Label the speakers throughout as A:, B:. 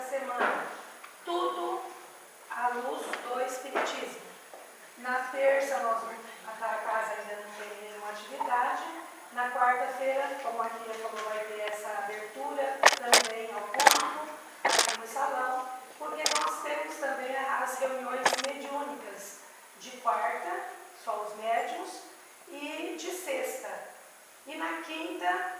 A: semana, tudo à luz do Espiritismo. Na terça, a casa ainda não tem nenhuma atividade. Na quarta-feira, como aqui já falou, vai ter essa abertura também ao público, aqui no salão, porque nós temos também as reuniões mediúnicas de quarta, só os médiuns, e de sexta. E na quinta,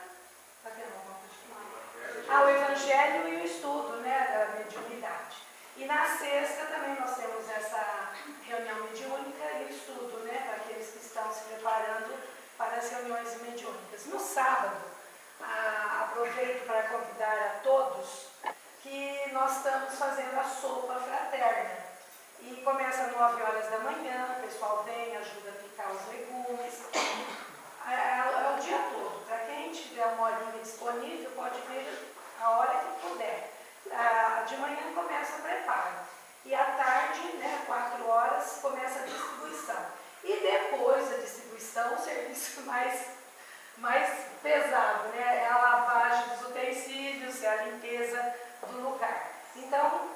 A: o Evangelho e o estudo, da mediunidade. E na sexta também nós temos essa reunião mediúnica e o estudo, para aqueles que estão se preparando para as reuniões mediúnicas. No sábado, aproveito para convidar a todos que nós estamos fazendo a sopa fraterna. E começa às 9 horas da manhã, o pessoal vem, ajuda a picar os legumes. É o dia todo. Para quem tiver uma horinha disponível, pode vir a hora que puder. De manhã começa o preparo. E à tarde, 4 horas, começa a distribuição. E depois da distribuição, o serviço mais pesado, é a lavagem dos utensílios, é a limpeza do lugar. Então,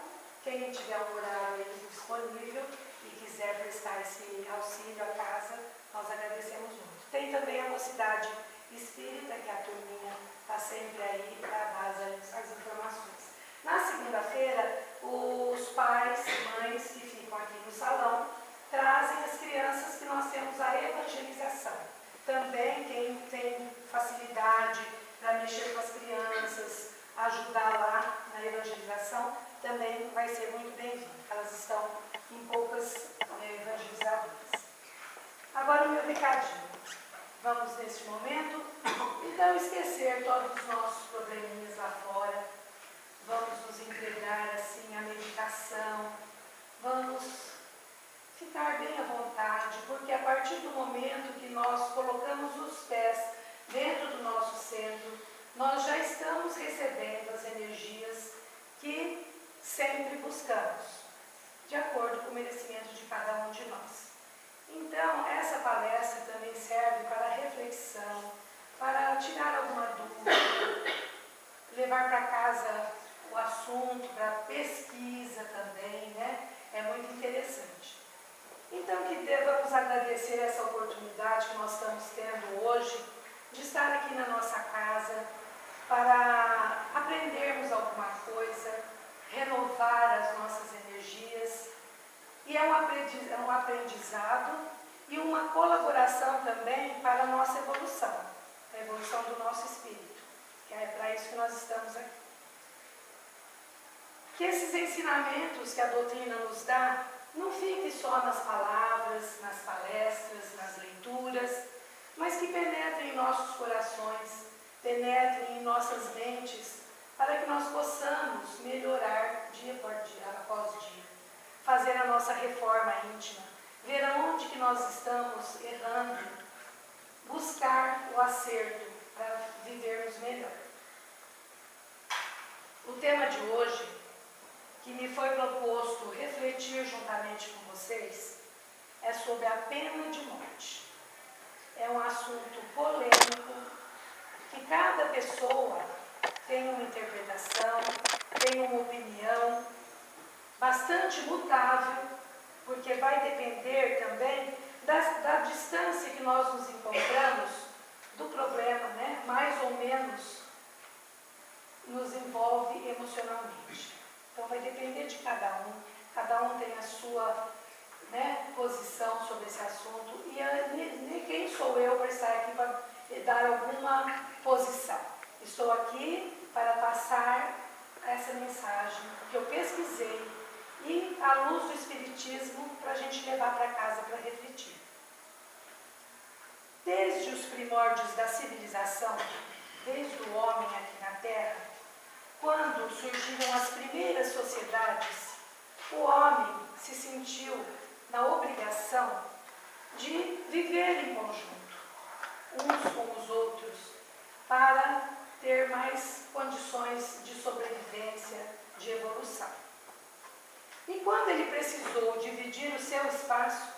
A: quem tiver um horário aí disponível e quiser prestar esse auxílio à casa, nós agradecemos muito. Tem também a Mocidade Espírita, que a turminha está sempre aí para dar as informações. Na segunda-feira, os pais e mães que ficam aqui no salão trazem as crianças que nós temos a evangelização. Também quem tem facilidade para mexer com as crianças, ajudar lá na evangelização, também vai ser muito bem-vindo. Elas estão em poucas evangelizadoras. Agora o meu recadinho. Vamos, neste momento, então esquecer todos os nossos probleminhas lá fora. Vamos nos entregar, assim, à meditação. Vamos ficar bem à vontade, porque a partir do momento que nós colocamos os pés dentro do nosso centro, nós já estamos recebendo as energias que sempre buscamos, de acordo com o merecimento de cada um de nós. Então, essa palestra também serve para reflexão, para tirar alguma dúvida, levar para casa o assunto, para pesquisa também, É muito interessante. Então, que devamos agradecer essa oportunidade que nós estamos tendo hoje de estar aqui na nossa casa para aprendermos alguma coisa, renovar as nossas energias. E é um aprendizado e uma colaboração também para a nossa evolução, a evolução do nosso espírito, que é para isso que nós estamos aqui. Que esses ensinamentos que a doutrina nos dá não fiquem só nas palavras, nas palestras, nas leituras, mas que penetrem em nossos corações, penetrem em nossas mentes, para que nós possamos melhorar dia após dia. Fazer a nossa reforma íntima, ver aonde que nós estamos errando, buscar o acerto para vivermos melhor. O tema de hoje, que me foi proposto refletir juntamente com vocês, é sobre a pena de morte. É um assunto polêmico, que cada pessoa tem uma interpretação, tem uma opinião, bastante mutável, porque vai depender também da distância que nós nos encontramos do problema, mais ou menos nos envolve emocionalmente. Então vai depender de cada um tem a sua posição sobre esse assunto, e nem quem sou eu para estar aqui para dar alguma posição. Estou aqui para passar essa mensagem que eu pesquisei e à luz do Espiritismo para a gente levar para casa para refletir. Desde os primórdios da civilização, desde o homem aqui na Terra, quando surgiram as primeiras sociedades, o homem se sentiu na obrigação de viver em conjunto, uns com os outros, para ter mais condições de sobrevivência, de evolução. E quando ele precisou dividir o seu espaço,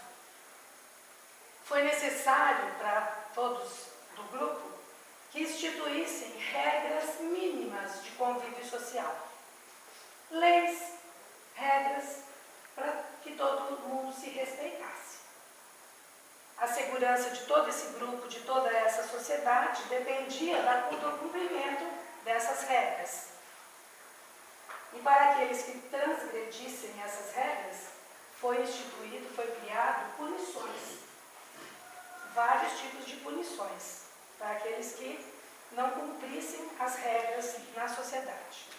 A: foi necessário para todos do grupo que instituíssem regras mínimas de convívio social. respeitasse. A segurança de todo esse grupo, de toda essa sociedade, dependia do cumprimento dessas regras. E para aqueles que transgredissem essas regras, foi criado punições. Vários tipos de punições para aqueles que não cumprissem as regras na sociedade.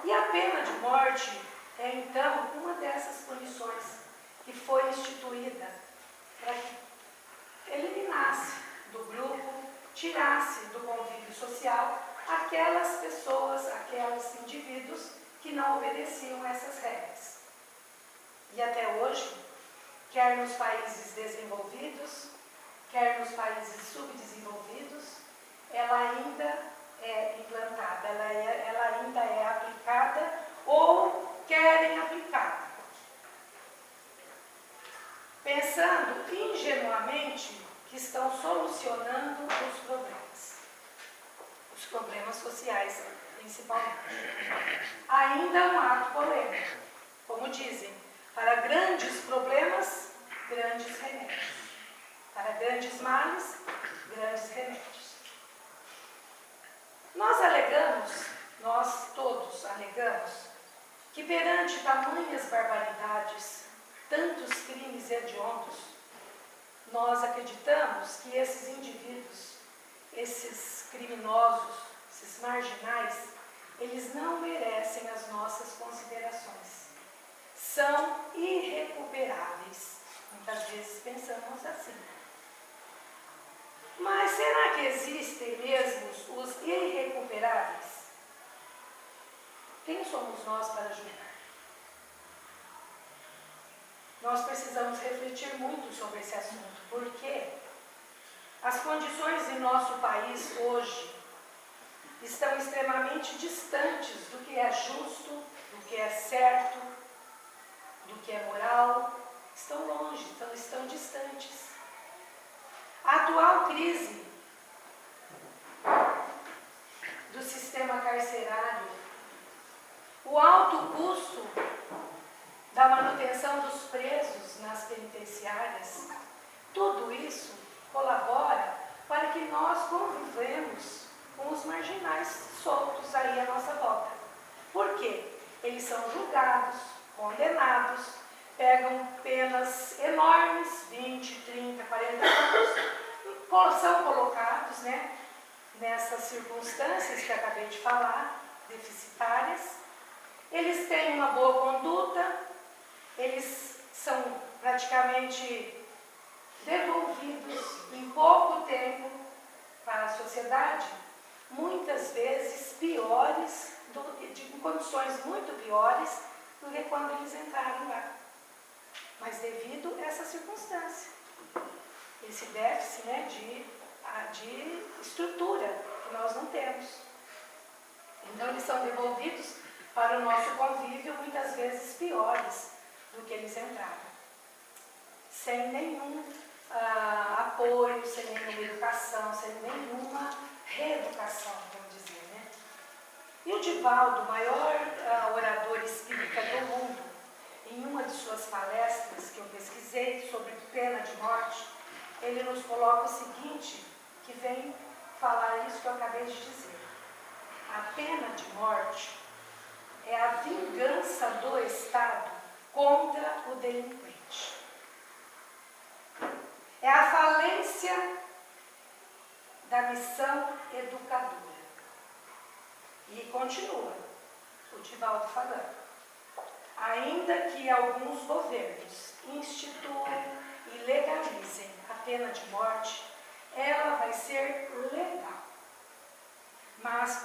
A: E a pena de morte é, então, uma dessas punições que foi instituída para que eliminasse do grupo, tirasse do convívio social aquelas pessoas, aqueles indivíduos que não obedeciam essas regras. E até hoje, quer nos países desenvolvidos, quer nos países subdesenvolvidos, ela ainda é implantada, ela ainda é aplicada ou querem aplicá-la. Pensando ingenuamente que estão solucionando os problemas sociais principalmente. Ainda é um ato polêmico, como dizem, para grandes problemas, grandes remédios. Para grandes males, grandes remédios. Nós todos alegamos, que perante tamanhas barbaridades, tantos crimes hediondos, nós acreditamos que esses indivíduos, esses criminosos, esses marginais, eles não merecem as nossas considerações. São irrecuperáveis. Muitas vezes pensamos assim. Mas será que existem mesmo os irrecuperáveis? Quem somos nós para julgar? Nós precisamos refletir muito sobre esse assunto, porque as condições em nosso país hoje estão extremamente distantes do que é justo, do que é certo, do que é moral. Estão longe, estão distantes. A atual crise do sistema carcerário, o alto custo da manutenção dos presos nas penitenciárias, tudo isso colabora para que nós convivemos com os marginais soltos aí à nossa volta. Por quê? Eles são julgados, condenados, pegam penas enormes, 20, 30, 40 anos, são colocados, nessas circunstâncias que acabei de falar, deficitárias. Eles têm uma boa conduta, eles são praticamente devolvidos em pouco tempo para a sociedade, muitas vezes piores, em condições muito piores do que quando eles entraram lá. Mas devido a essa circunstância, esse déficit de estrutura que nós não temos. Então eles são devolvidos para o nosso convívio muitas vezes piores do que eles entraram. Sem nenhum apoio, sem nenhuma educação, sem nenhuma reeducação, vamos dizer, E o Divaldo, o maior orador espírita do mundo, em uma de suas palestras que eu pesquisei sobre pena de morte, ele nos coloca o seguinte, que vem falar isso que eu acabei de dizer. A pena de morte é a vingança do Estado contra o delinquente. É a falência da missão educadora. E continua o Divaldo falando. Ainda que alguns governos instituam e legalizem a pena de morte, ela vai ser legal, mas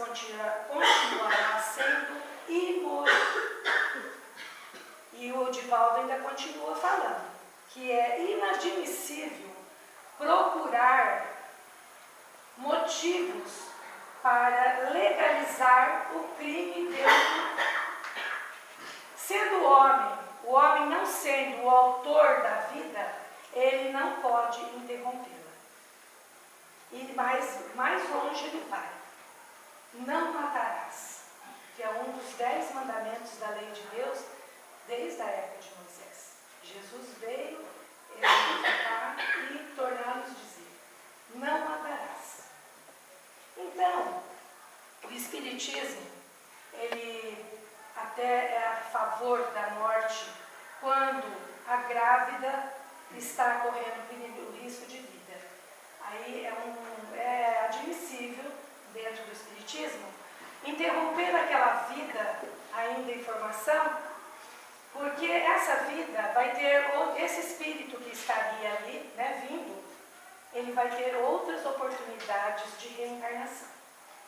A: continuará sendo imoral. E o Divaldo ainda continua falando que é inadmissível procurar motivos para legalizar o crime dele. Sendo o homem não sendo o autor da vida, ele não pode interrompê-la. E mais longe ele vai. Não matarás, que é um dos 10 mandamentos da lei de Deus, desde a época de Moisés. Jesus veio exemplificar e tornar-nos dizer: não matarás. Então, o Espiritismo, ele até é a favor da morte quando a grávida está correndo o risco de vida. Aí é admissível, dentro do Espiritismo, interromper aquela vida ainda em formação, porque essa vida vai ter, esse espírito que estaria ali, né, vindo, ele vai ter outras oportunidades de reencarnação.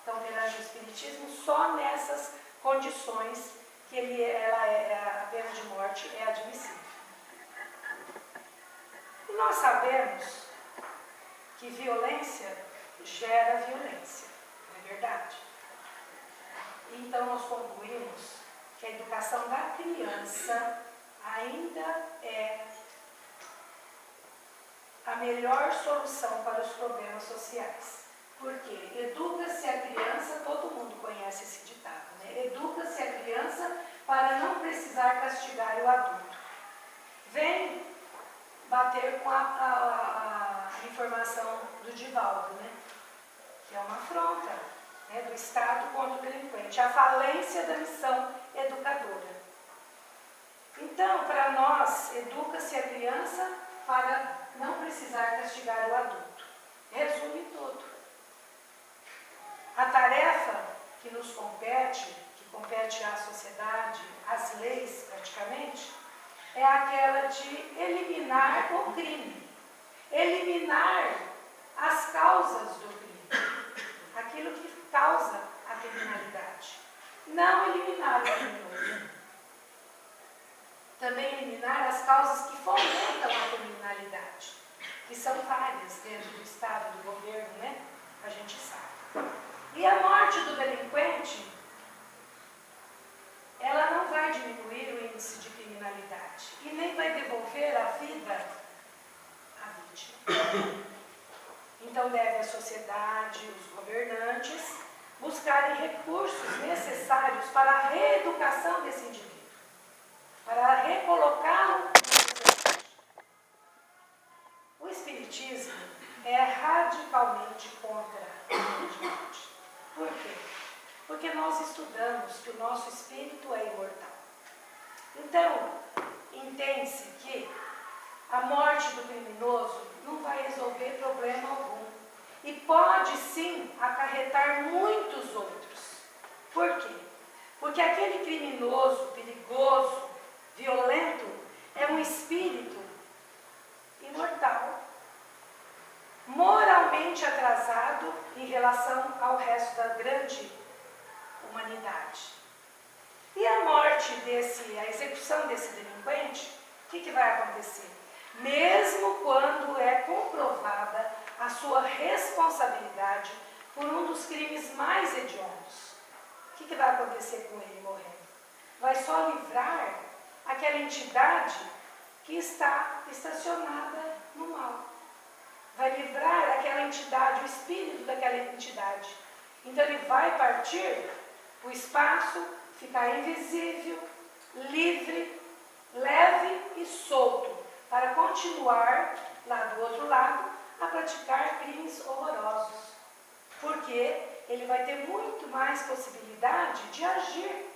A: Então, perante o Espiritismo, só nessas condições que a pena de morte é admissível. E nós sabemos que violência gera violência, não é verdade? Então, nós concluímos que a educação da criança ainda é a melhor solução para os problemas sociais. Porque educa-se a criança, todo mundo conhece esse ditado, né? Educa-se a criança para não precisar castigar o adulto. Vem bater com a informação do Divaldo, né? Que é uma afronta, né, do Estado contra o delinquente, a falência da missão educadora. Então, para nós, educa-se a criança para não precisar castigar o adulto. Resume tudo. A tarefa que nos compete, que compete à sociedade, às leis praticamente, é aquela de eliminar o crime, eliminar as causas do crime, aquilo que causa a criminalidade. Não eliminar o criminoso. Também eliminar as causas que fomentam a criminalidade, que são várias dentro do Estado, do governo, né? A gente sabe. E a morte do delinquente, ela não vai diminuir o índice de criminalidade e nem vai devolver a vida à vítima. Então deve a sociedade, os governantes, buscarem recursos necessários para a reeducação desse indivíduo, para recolocá-lo na sociedade. O Espiritismo é radicalmente contra a pena de morte. Por quê? Porque nós estudamos que o nosso espírito é imortal. Então, entende-se que a morte do criminoso não vai resolver problema algum. E pode sim acarretar muitos outros. Por quê? Porque aquele criminoso, perigoso, violento, é um espírito imortal, moralmente atrasado em relação ao resto da grande humanidade. E a morte a execução desse delinquente, o que vai acontecer? Mesmo quando é comprovada a sua responsabilidade por um dos crimes mais hediondos, o que vai acontecer com ele morrendo? Vai só livrar aquela entidade que está estacionada no mal. Vai livrar aquela entidade, o espírito daquela entidade. Então ele vai partir o espaço, ficar invisível, livre, leve e solto, para continuar lá do outro lado a praticar crimes horrorosos. Porque ele vai ter muito mais possibilidade de agir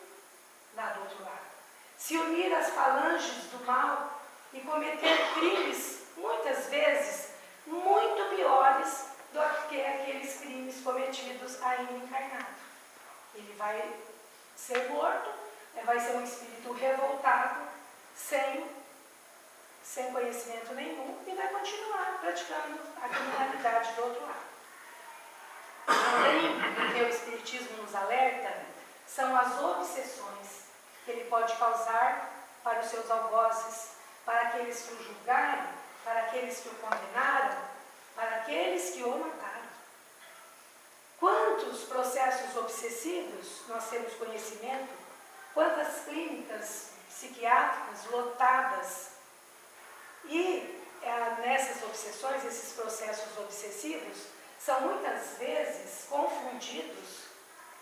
A: lá do outro lado. Se unir às falanges do mal e cometer crimes, muitas vezes, muito piores do que aqueles crimes cometidos ainda encarnado. Ele vai ser morto, vai ser um espírito revoltado, sem conhecimento nenhum, e vai continuar praticando a criminalidade do outro lado. Além do que o Espiritismo nos alerta, são as obsessões que ele pode causar para os seus algozes, para aqueles que o julgaram, para aqueles que o condenaram, para aqueles que o mataram. Quantos processos obsessivos nós temos conhecimento? Quantas clínicas psiquiátricas lotadas? E nessas obsessões, esses processos obsessivos, são muitas vezes confundidos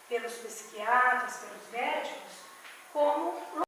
A: pelos psiquiatras, pelos médicos, como